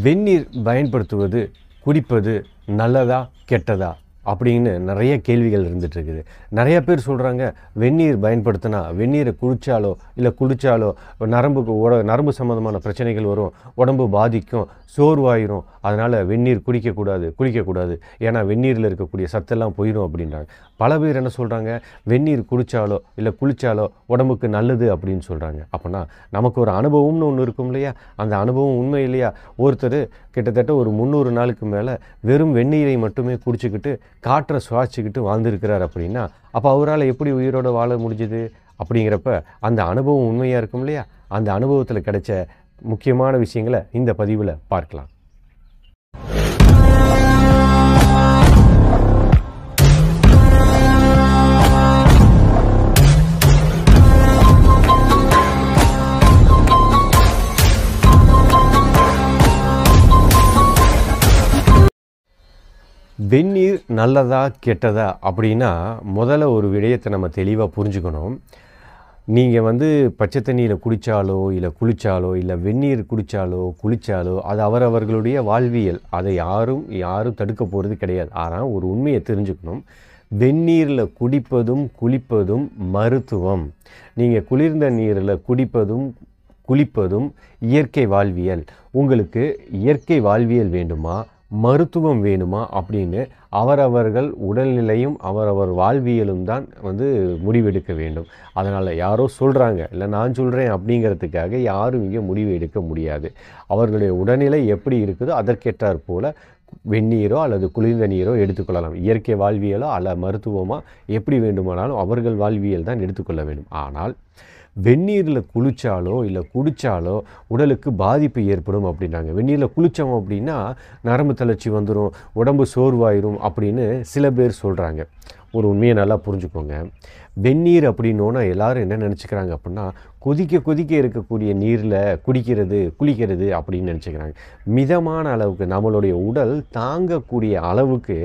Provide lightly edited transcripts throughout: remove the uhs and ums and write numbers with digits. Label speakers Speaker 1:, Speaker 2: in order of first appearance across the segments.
Speaker 1: வெந்நீர் பயன்படுத்துவது குடிப்பது நல்லதா கெட்டதா அப்படின்னு நிறைய கேள்விகள் இருந்துகிட்ருக்குது. நிறைய பேர் சொல்கிறாங்க வெந்நீர் பயன்படுத்தினா வெந்நீரை குடித்தாலோ இல்லை குடித்தாலோ நரம்பு சம்மந்தமான பிரச்சனைகள் வரும், உடம்பு பாதிக்கும், சோர்வாயிரும், அதனால் வெந்நீர் குடிக்கக்கூடாது, ஏன்னா வெந்நீரில் இருக்கக்கூடிய சத்தெல்லாம் போயிடும் அப்படின்றாங்க. பல பேர் என்ன சொல்கிறாங்க, வெந்நீர் குடித்தாலோ இல்லை குளித்தாலோ உடம்புக்கு நல்லது அப்படின்னு சொல்கிறாங்க. அப்போனா நமக்கு ஒரு அனுபவம்னு ஒன்று இருக்கும் இல்லையா, அந்த அனுபவம் உண்மை இல்லையா? ஒருத்தர் கிட்டத்தட்ட ஒரு 300 நாளுக்கு மேலே வெறும் வெந்நீரை மட்டுமே குடிச்சிக்கிட்டு காற்றை சுவாசிச்சுக்கிட்டு வாழ்ந்துருக்கிறார் அப்படின்னா, அப்போ அவரால் எப்படி உயிரோடு வாழ முடிஞ்சுது? அப்படிங்கிறப்ப அந்த அனுபவம் உண்மையாக இருக்கும் இல்லையா? அந்த அனுபவத்தில் கிடைச்ச முக்கியமான விஷயங்களை இந்த பதிவில் பார்க்கலாம். வெந்நீர் நல்லதா கெட்டதா அப்படின்னா முதல்ல ஒரு விடயத்தை நம்ம தெளிவாக புரிஞ்சுக்கணும். நீங்கள் பச்சை தண்ணியில் குடித்தாலோ இல்லை குளித்தாலோ இல்லை வெந்நீர் குளித்தாலோ அது அவரவர்களுடைய வாழ்வியல், அதை யாரும் தடுக்க போகிறது கிடையாது. ஆனால் ஒரு உண்மையை தெரிஞ்சுக்கணும், வெந்நீரில் குடிப்பதும் குளிப்பதும் மருத்துவம். நீங்கள் குளிர்ந்த நீரில் குளிப்பதும் இயற்கை வாழ்வியல். உங்களுக்கு இயற்கை வாழ்வியல் வேண்டுமா, மருத்துவம் வேணுமா அப்படின்னு அவரவர்கள் உடல்நிலையும் அவரவர் வாழ்வியலும் தான் முடிவெடுக்க வேண்டும். அதனால் யாரோ சொல்கிறாங்க இல்லை நான் சொல்கிறேன் அப்படிங்கிறதுக்காக யாரும் இங்கே முடிவு எடுக்க முடியாது. அவர்களுடைய உடல்நிலை எப்படி இருக்குதோ அதற்கேற்றாற் போல் வெந்நீரோ அல்லது குளிர்ந்த நீரோ எடுத்துக்கொள்ளலாம். இயற்கை வாழ்வியலோ அல்ல மருத்துவமோ எப்படி வேண்டுமானாலும் அவர்கள் வாழ்வியல் தான் எடுத்துக்கொள்ள வேண்டும். ஆனால் வெந்நீரில் குளித்தாலோ இல்லை குடித்தாலோ உடலுக்கு பாதிப்பு ஏற்படும் அப்படின்றாங்க. வெந்நீரில் குளித்தோம் அப்படின்னா நரம்பு தளர்ச்சி வந்துடும், உடம்பு சோர்வாயிரும் அப்படின்னு சில பேர் சொல்கிறாங்க. ஒரு உண்மையை நல்லா புரிஞ்சுக்கோங்க. வெந்நீர் அப்படின்னோன்னா எல்லோரும் என்ன நினச்சிக்கிறாங்க அப்படின்னா, கொதிக்க இருக்கக்கூடிய நீரில் குளிக்கிறது அப்படின்னு நினச்சிக்கிறாங்க. மிதமான அளவுக்கு நம்மளுடைய உடல் தாங்கக்கூடிய அளவுக்கு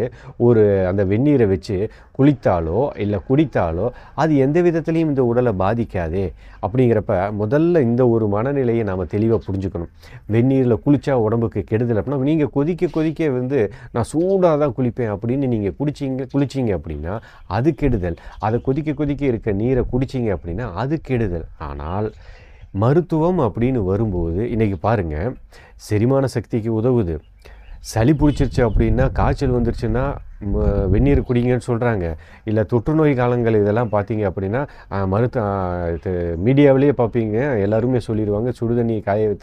Speaker 1: அந்த வெந்நீரை வச்சு குளித்தாலோ இல்லை குடித்தாலோ அது எந்த விதத்துலேயும் இந்த உடலை பாதிக்காதே அப்படிங்கிறப்ப முதல்ல இந்த ஒரு மனநிலையை நாம் தெளிவாக புரிஞ்சுக்கணும். வெந்நீரில் குளித்தா உடம்புக்கு கெடுதல் அப்படின்னா, நீங்கள் கொதிக்க நான் சூடாக தான் குளிப்பேன் அப்படின்னு நீங்கள் குளிச்சிங்க அப்படின்னா அது கெடுதல். அதை கொதிக்க இருக்க நீரை குடிச்சிங்க அப்படின்னா அது கெடுதல். ஆனால் மருத்துவம் அப்படின்னு வரும்போது இன்றைக்கி பாருங்கள், செரிமான சக்திக்கு உதவுது. சளி பிடிச்சிருச்சு அப்படின்னா, காய்ச்சல் வந்துருச்சுன்னா வெந்நீர் குடிங்கன்னு சொல்கிறாங்க. இல்லை தொற்றுநோய் காலங்கள் இதெல்லாம் பார்த்தீங்க அப்படின்னா மீடியாவிலேயே பார்ப்பீங்க, எல்லாருமே சொல்லிடுவாங்க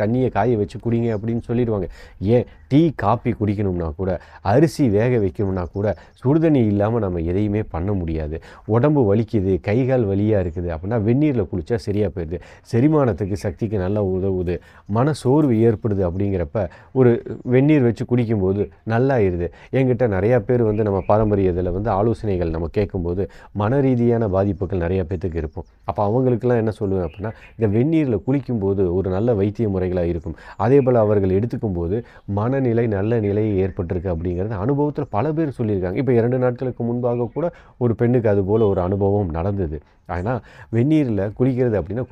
Speaker 1: தண்ணியை காய வச்சு குடிங்க அப்படின்னு சொல்லிடுவாங்க. ஏன் டீ காப்பி குடிக்கணும்னா கூட, அரிசி வேக வைக்கணும்னா கூட சுடுதண்ணி இல்லாமல் நம்ம எதையுமே பண்ண முடியாது. உடம்பு வலிக்குது, கைகால் வலியாக இருக்குது அப்படின்னா வெந்நீரில் குளித்தா சரியாக போயிடுது. செரிமானத்துக்கு சக்திக்கு நல்லா உதவுது. மன சோர்வு ஏற்படுது அப்படிங்கிறப்ப ஒரு வெந்நீர் வச்சு குடிக்கும்போது நல்லாயிருது. என்கிட்ட நிறையா பேர் நம்ம பாரம்பரிய இதில் ஆலோசனைகள் நம்ம கேட்கும்போது மன ரீதியான பாதிப்புகள் நிறைய பேத்துக்கு இருக்கும். அப்போ அவங்களுக்கெல்லாம் என்ன சொல்லுவேன் அப்படின்னா, இந்த வெந்நீரில் குளிக்கும்போது ஒரு நல்ல வைத்திய முறைகளாக இருக்கும். அதே போல் அவர்கள் எடுத்துக்கும்போது மனநிலை நல்ல நிலை ஏற்பட்டிருக்கு அப்படிங்கிறது அனுபவத்தில் பல பேர் சொல்லியிருக்காங்க. இப்போ 2 நாட்களுக்கு முன்பாக கூட ஒரு பெண்ணுக்கு அதுபோல் ஒரு அனுபவம் நடந்தது. ஆனால் வெந்நீரில் குளிக்கிறது அப்படின்னா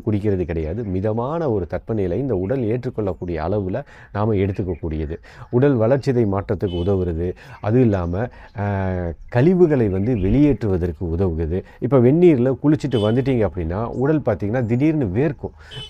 Speaker 1: குடிக்கிறது கிடையாது. மிதமான ஒரு தட்பநிலை இந்த உடல் ஏற்றுக்கொள்ளக்கூடிய அளவில் நாம் எடுத்துக்கக்கூடியது. உடல் வளர்ச்சிதை மாற்றத்துக்கு உதவுறது, அதுவும் இல்லாமல் கழிவுகளை வெளியேற்றுவதற்கு உதவுகிறது. இப்போ வெந்நீரில் குளிச்சுட்டு வந்துட்டீங்க அப்படின்னா உடல் பார்த்திங்கன்னா திடீர்னு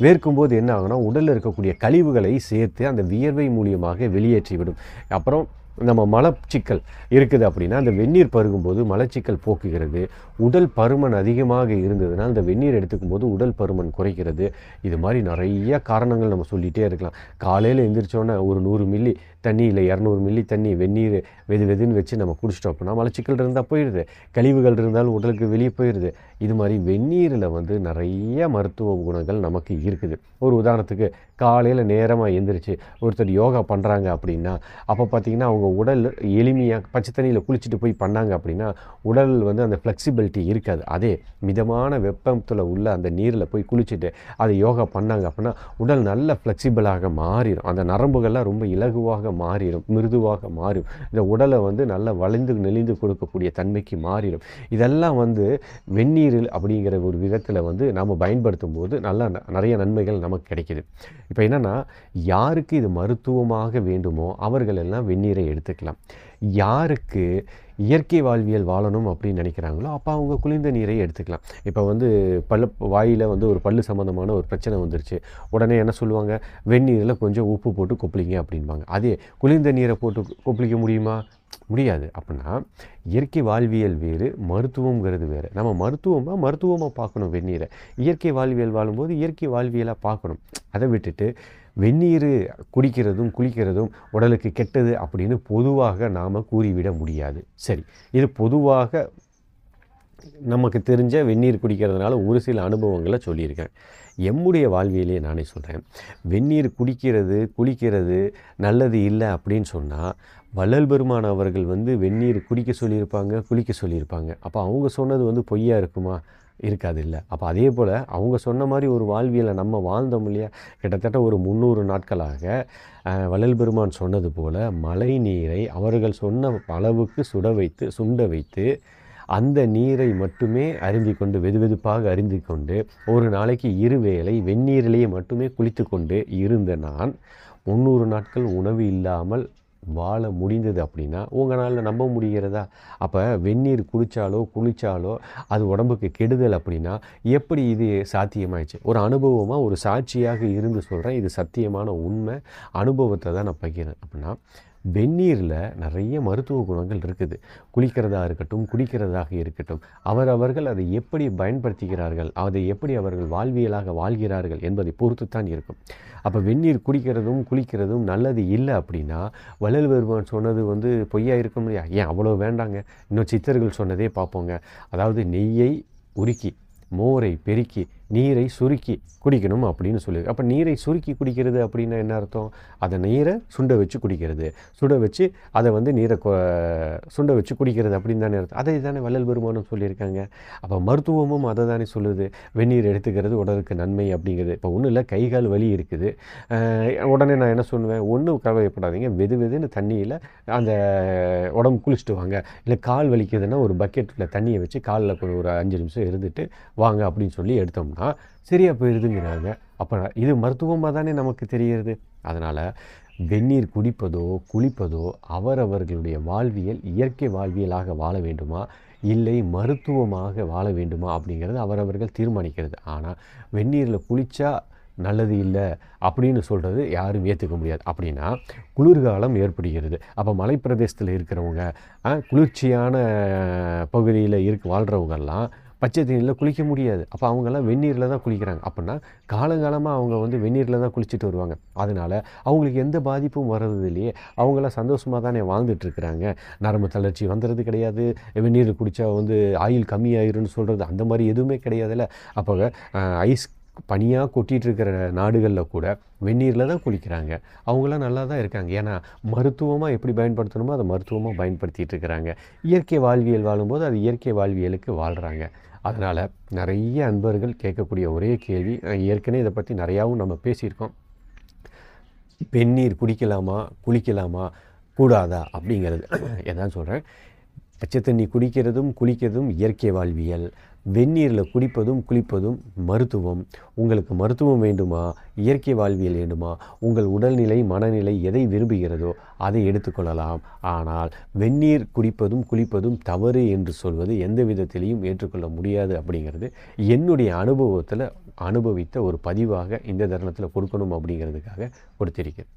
Speaker 1: வேர்க்கும்போது என்ன ஆகுனா, உடலில் இருக்கக்கூடிய கழிவுகளை சேர்த்து அந்த வியர்வை மூலியமாக வெளியேற்றிவிடும். அப்புறம் நம்ம மலச்சிக்கல் இருக்குது அப்படின்னா அந்த வெந்நீர் பருகும்போது மலச்சிக்கல் போக்குகிறது. உடல் பருமன் அதிகமாக இருந்ததுனால் அந்த வெந்நீர் எடுத்துக்கும் போது உடல் பருமன் குறைக்கிறது. இது மாதிரி நிறைய காரணங்கள் நம்ம சொல்லிகிட்டே இருக்கலாம். காலையில் எழுந்திரிச்சோன்னே ஒரு 100 மில்லி தண்ணி இல்லை 200 மில்லி தண்ணி வெந்நீர் வெதுன்னு வச்சு நம்ம குடிச்சிட்டோம் அப்படின்னா மலச்சிக்கல் இருந்தால் போயிடுது, கழிவுகள் இருந்தாலும் உடலுக்கு வெளியே போயிடுது. இது மாதிரி வெந்நீரில் நிறைய மருத்துவ குணங்கள் நமக்கு இருக்குது. ஒரு உதாரணத்துக்கு காலையில் நேரமாக எழுந்திரிச்சு ஒருத்தர் யோகா பண்ணுறாங்க அப்படின்னா, அப்போ பார்த்திங்கன்னா அவங்க உடல் எளிமையாக பச்சை தண்ணியில் குளிச்சுட்டு போய் பண்ணாங்க அப்படின்னா உடல் அந்த ஃப்ளெக்சிபிலிட்டி இருக்காது. அதே மிதமான வெப்பத்தில் உள்ள அந்த நீரில் போய் குளிச்சுட்டு அதை யோகா பண்ணாங்க அப்படின்னா உடல் நல்ல ஃப்ளெக்சிபிளாக மாறிடும். அந்த நரம்புகள்லாம் ரொம்ப இலகுவாக மென்மையாக மாறிடும், மிருதுவாக மாறும். இந்த உடலை வந்து நல்லா வளைந்து நெளிந்து கொடுக்கக்கூடிய தன்மைக்கு மாறிடும். இதெல்லாம் வந்து வெந்நீரில் அப்படிங்கிற ஒரு விதத்தில் வந்து நாம் பயன்படுத்தும் போது நல்லா நிறைய நன்மைகள் நமக்கு கிடைக்கிது. இப்போ என்னென்னா, யாருக்கு இது மருத்துவமாக வேண்டுமோ அவர்கள் எல்லாம் வெந்நீரை எடுத்துக்கலாம். யாருக்கு இயற்கை வாழ்வியல் வாழணும் அப்படின்னு நினைக்கிறாங்களோ அப்போ அவங்க குளிர்ந்த நீரை எடுத்துக்கலாம். இப்போ வந்து வாயில் வந்து ஒரு பல்லு சம்மந்தமான ஒரு பிரச்சனை வந்துருச்சு, உடனே என்ன சொல்லுவாங்க, வெந்நீரில் கொஞ்சம் உப்பு போட்டு கொப்பளிங்க அப்படின்பாங்க. அதே குளிர்ந்த நீரை போட்டு கொப்பளிக்க முடியுமா? முடியாது. அப்படின்னா இயற்கை வாழ்வியல் வேறு, மருத்துவங்கிறது வேறு. நம்ம மருத்துவமாக பார்க்கணும் வெந்நீரை. இயற்கை வாழ்வியல் வாழும்போது இயற்கை வாழ்வியலாக பார்க்கணும். அதை விட்டுட்டு வெந்நீர் குடிக்கிறதும் குளிக்கிறதும் உடலுக்கு கெட்டது அப்படின்னு பொதுவாக நாம் கூறிவிட முடியாது. சரி, இது பொதுவாக நமக்கு தெரிஞ்ச வெந்நீர் குடிக்கிறதுனால ஒரு சில அனுபவங்களை சொல்லியிருக்கேன். எம்முடைய வாழ்வியலையே நானே சொல்கிறேன். வெந்நீர் குளிக்கிறது நல்லது இல்லை அப்படின்னு சொன்னால் வள்ளல் பெருமான் அவர்கள் வந்து வெந்நீர் குடிக்க சொல்லியிருப்பாங்க, குளிக்க சொல்லியிருப்பாங்க. அப்போ அவங்க சொன்னது வந்து பொய்யா இருக்குமா? இருக்காது இல்லை. அப்போ அதே போல் அவங்க சொன்ன மாதிரி ஒரு வாழ்வியலை நம்ம வாழ்ந்தோம் இல்லையா? கிட்டத்தட்ட ஒரு 300 நாட்களாக வள்ளல் பெருமான் சொன்னது போல் மழை நீரை அவர்கள் சொன்ன அளவுக்கு சுண்ட வைத்து அந்த நீரை மட்டுமே வெதுவெதுப்பாக அருந்தி கொண்டு ஒரு நாளைக்கு 2 வேளை வெந்நீரிலேயே மட்டுமே குளித்து கொண்டு இருந்த நான் 300 நாட்கள் உணவு இல்லாமல் வாழ முடிந்தது அப்படின்னா உங்களால் நம்ப முடிகிறதா? அப்போ வெந்நீர் குளித்தாலோ அது உடம்புக்கு கெடுதல் அப்படின்னா எப்படி இது சாத்தியமாயிடுச்சு? ஒரு அனுபவமாக ஒரு சாட்சியாக இருந்து சொல்கிறேன். இது சத்தியமான உண்மை அனுபவத்தை தான் நான் பகிர்றேன். அப்படின்னா வெந்நீரில் நிறைய மருத்துவ குணங்கள் இருக்குது. குளிக்கிறதா இருக்கட்டும், குடிக்கிறதாக இருக்கட்டும், அவர்கள் அதை எப்படி பயன்படுத்துகிறார்கள், அதை எப்படி அவர்கள் வாழ்வியலாக வாழ்கிறார்கள் என்பதை பொறுத்து தான் இருக்கும். அப்போ வெந்நீர் குளிக்கிறதும் நல்லது இல்லை அப்படின்னா வள்ளல் பெருமான் சொன்னது வந்து பொய்யா இருக்க முடியாது. ஏன் அவ்வளோ வேண்டாங்க, இன்னும் சித்தர்கள் சொன்னதே பார்ப்போங்க. அதாவது நெய்யை உருக்கி, மோரை பெருக்கி, நீரை சுருக்கி குடிக்கணும் அப்படின்னு சொல்லி. அப்போ நீரை சுருக்கி குடிக்கிறது அப்படின்னா என்ன அர்த்தம்? அதை நீரை சுண்ட வச்சு குடிக்கிறது, சுட வச்சு அதை வந்து நீரை சுண்ட வச்சு குடிக்கிறது அப்படின்னு தானே அர்த்தம். அதை தானே வள்ளல் பெருமானும் சொல்லியிருக்காங்க. அப்போ மருத்துவமும் அதை தானே சொல்லுது, வெந்நீர் எடுத்துக்கிறது உடலுக்கு நன்மை அப்படிங்கிறது. இப்போ ஒன்றும் இல்லை, கை கால் வலி இருக்குது, உடனே நான் என்ன சொல்லுவேன், ஒன்றும் கவலைப்படாதீங்க, வெதுன்னு தண்ணியில் அந்த உடம்பு குளிச்சுட்டு வாங்க. இல்லை கால் வலிக்குதுன்னா ஒரு பக்கெட்டில் தண்ணியை வச்சு காலில் ஒரு 5 நிமிஷம் இருந்துட்டு வாங்க அப்படின்னு சொல்லி எடுத்தோம்னா சரியா போயிருதுங்கிறாங்க. அப்போ இது மருத்துவமாக தானே நமக்கு தெரிகிறது. அதனால் வெந்நீர் குளிப்பதோ அவர்களுடைய வாழ்வியல் இயற்கை வாழ்வியலாக வாழ வேண்டுமா இல்லை மருத்துவமாக வாழ வேண்டுமா அப்படிங்கிறது அவர்கள் தீர்மானிக்கிறது. ஆனால் வெந்நீரில் குளித்தா நல்லது இல்லை அப்படின்னு சொல்கிறது யாரும் ஏற்றுக்க முடியாது. அப்படின்னா குளிர்காலம் ஏற்படுகிறது. அப்போ மலைப்பிரதேசத்தில் இருக்கிறவங்க, குளிர்ச்சியான பகுதியில் வாழ்கிறவங்கெல்லாம் பச்சை தண்ணியில் குளிக்க முடியாது. அப்போ அவங்கெல்லாம் வெந்நீரில் தான் குளிக்கிறாங்க. அப்படின்னா காலங்காலமாக அவங்க வந்து வெந்நீரில் தான் குளிச்சுட்டு வருவாங்க. அதனால் அவங்களுக்கு எந்த பாதிப்பும் வர்றது இல்லையே, அவங்களாம் சந்தோஷமாக தானே வாழ்ந்துட்டுருக்குறாங்க. நரம்பு தளர்ச்சி வந்துடுறது கிடையாது, வெந்நீர் குடித்தா வந்து ஆயில் கம்மியாயிருன்னு சொல்கிறது அந்த மாதிரி எதுவுமே கிடையாதுல்ல. அப்போ ஐஸ் பனியாக கொட்டிகிட்டு இருக்கிற நாடுகளில் கூட வெந்நீரில் தான் குளிக்கிறாங்க. அவங்களாம் நல்லா தான் இருக்காங்க. ஏன்னா மருத்துவமாக எப்படி பயன்படுத்தணுமோ அதை மருத்துவமாக பயன்படுத்திகிட்டு இருக்கிறாங்க. இயற்கை வாழ்வியல் வாழும்போது அது இயற்கை வாழ்வியலுக்கு வாழ்கிறாங்க. அதனால் நிறைய அன்பர்கள் கேட்கக்கூடிய ஒரே கேள்வி, ஏற்கனவே இதை பற்றி நிறையாவும் நம்ம பேசியிருக்கோம், வெந்நீர் குளிக்கலாமா கூடாதா அப்படிங்கிறது. எதான் சொல்கிறேன், பச்சை தண்ணி குளிக்கிறதும் இயற்கை வாழ்வியல், வெந்நீரில் குளிப்பதும் மருத்துவம். உங்களுக்கு மருத்துவம் வேண்டுமா, இயற்கை வாழ்வியல் வேண்டுமா, உங்கள் உடல்நிலை மனநிலை எதை விரும்புகிறதோ அதை எடுத்துக்கொள்ளலாம். ஆனால் வெந்நீர் குளிப்பதும் தவறு என்று சொல்வது எந்த விதத்திலையும் ஏற்றுக்கொள்ள முடியாது அப்படிங்கிறது என்னுடைய அனுபவத்தில் அனுபவித்த ஒரு பதிவாக இந்த தருணத்தில் கொடுக்கணும் அப்படிங்கிறதுக்காக கொடுத்திருக்கிறேன்.